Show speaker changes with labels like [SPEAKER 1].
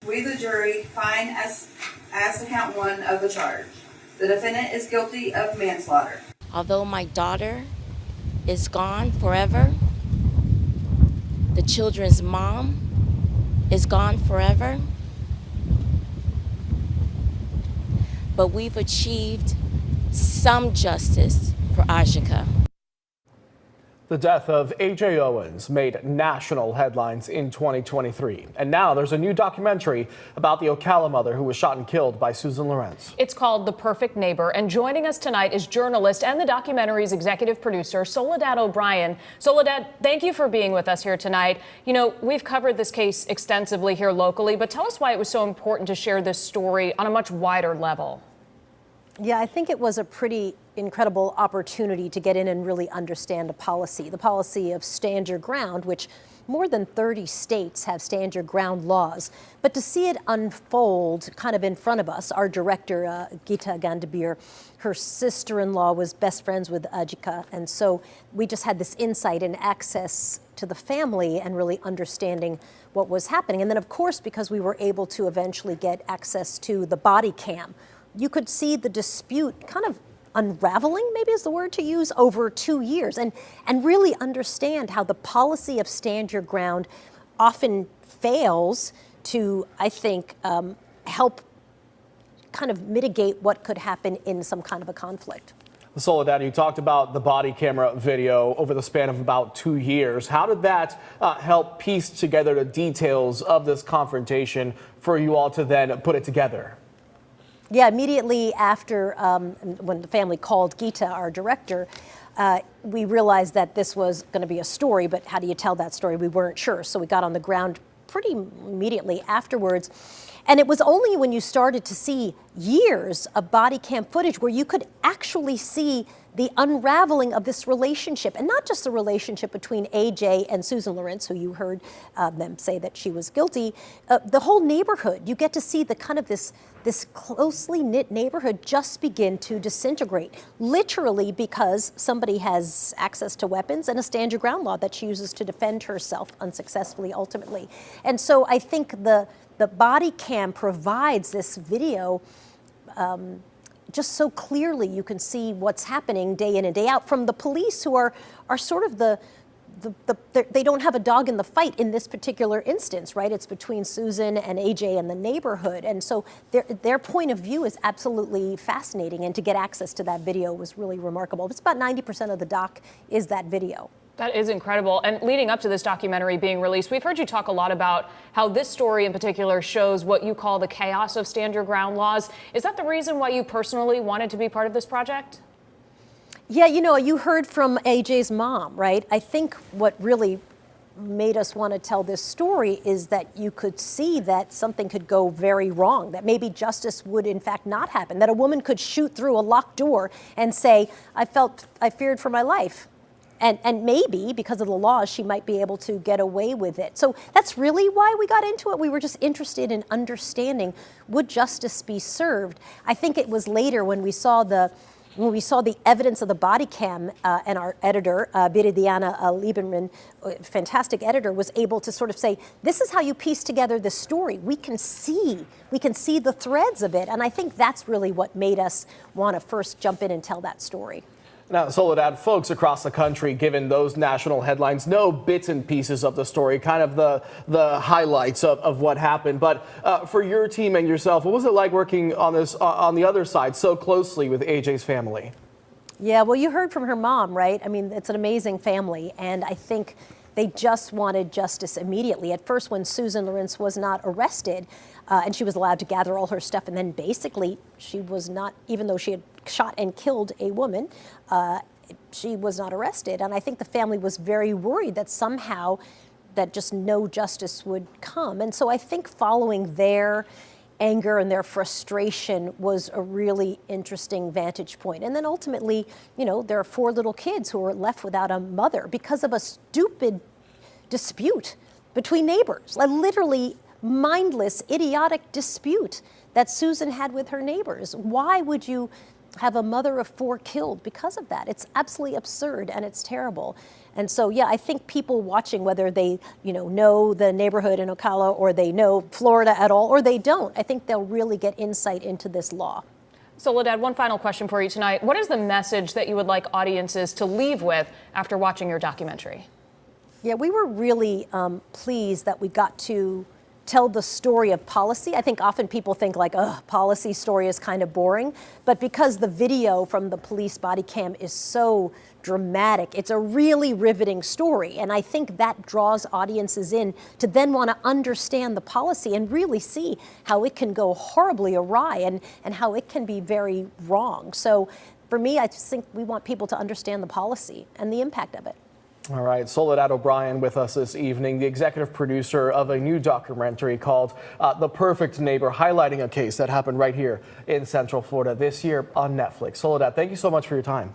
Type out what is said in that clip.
[SPEAKER 1] We, the jury, find as to count one of the charge. The defendant is guilty of manslaughter.
[SPEAKER 2] Although my daughter is gone forever, the children's mom is gone forever, but we've achieved some justice for Ajika.
[SPEAKER 3] The death of A.J. Owens made national headlines in 2023. And now there's a new documentary about the Ocala mother who was shot and killed by Susan Lorenz.
[SPEAKER 4] It's called The Perfect Neighbor. And joining us tonight is journalist and the documentary's executive producer, Soledad O'Brien. Soledad, thank you for being with us here tonight. You know, we've covered this case extensively here locally, but tell us why it was so important to share this story on a much wider level.
[SPEAKER 5] Yeah, I think it was a pretty incredible opportunity to get in and really understand the policy of stand your ground, which more than 30 states have stand your ground laws. But to see it unfold kind of in front of us, our director, Geeta Gandabir, her sister-in-law was best friends with Ajika. And so we just had this insight and access to the family and really understanding what was happening. And then, of course, because we were able to eventually get access to the body cam, you could see the dispute kind of unraveling, maybe is the word to use, over 2 years, and really understand how the policy of stand your ground often fails to, I think, help kind of mitigate what could happen in some kind of a conflict.
[SPEAKER 3] Soledad, you talked about the body camera video over the span of about 2 years. How did that help piece together the details of this confrontation for you all to then put it together?
[SPEAKER 5] Yeah, immediately after when the family called Geeta, our director, we realized that this was going to be a story, but how do you tell that story? We weren't sure. So we got on the ground pretty immediately afterwards. And it was only when you started to see years of body cam footage where you could actually see the unraveling of this relationship, and not just the relationship between AJ and Susan Lorenz, who you heard them say that she was guilty, the whole neighborhood. You get to see the kind of this closely knit neighborhood just begin to disintegrate, literally because somebody has access to weapons and a stand your ground law that she uses to defend herself unsuccessfully ultimately. And so I think the body cam provides this video just so clearly you can see what's happening day in and day out from the police, who are sort of they don't have a dog in the fight in this particular instance, right? It's between Susan and AJ and the neighborhood. And so their point of view is absolutely fascinating. And to get access to that video was really remarkable. It's about 90% of the doc is that video.
[SPEAKER 4] That is incredible. And leading up to this documentary being released, we've heard you talk a lot about how this story in particular shows what you call the chaos of stand your ground laws. Is that the reason why you personally wanted to be part of this project?
[SPEAKER 5] Yeah, you know, you heard from AJ's mom, right? I think what really made us want to tell this story is that you could see that something could go very wrong, that maybe justice would in fact not happen, that a woman could shoot through a locked door and say, I feared for my life. And maybe because of the laws, she might be able to get away with it. So that's really why we got into it. We were just interested in understanding, would justice be served? I think it was later when we saw the evidence of the body cam, and our editor, Viridiana Lieberman, fantastic editor, was able to sort of say, this is how you piece together this story. We can see the threads of it. And I think that's really what made us want to first jump in and tell that story.
[SPEAKER 3] Now, Soledad, folks across the country, given those national headlines, know bits and pieces of the story, kind of the highlights of what happened. But for your team and yourself, what was it like working on this on the other side so closely with AJ's family?
[SPEAKER 5] Yeah, well, you heard from her mom, right? I mean, it's an amazing family, and I think they just wanted justice immediately. At first, when Susan Lorenz was not arrested, and she was allowed to gather all her stuff, and then basically she was not, even though she had shot and killed a woman, she was not arrested. And I think the family was very worried that somehow that just no justice would come. And so I think following their anger and their frustration was a really interesting vantage point. And then ultimately, you know, there are 4 little kids who were left without a mother because of a stupid dispute between neighbors, a literally mindless, idiotic dispute that Susan had with her neighbors. Why would you have a mother of 4 killed because of that. It's absolutely absurd and it's terrible. And so, yeah, I think people watching, whether they, know the neighborhood in Ocala or they know Florida at all or they don't, I think they'll really get insight into this law.
[SPEAKER 4] Soledad, one final question for you tonight. What is the message that you would like audiences to leave with after watching your documentary?
[SPEAKER 5] Yeah, we were really pleased that we got to tell the story of policy. I think often people think like, policy story is kind of boring, but because the video from the police body cam is so dramatic, it's a really riveting story. And I think that draws audiences in to then want to understand the policy and really see how it can go horribly awry and how it can be very wrong. So for me, I just think we want people to understand the policy and the impact of it.
[SPEAKER 3] All right, Soledad O'Brien with us this evening, the executive producer of a new documentary called The Perfect Neighbor, highlighting a case that happened right here in Central Florida this year on Netflix. Soledad, thank you so much for your time.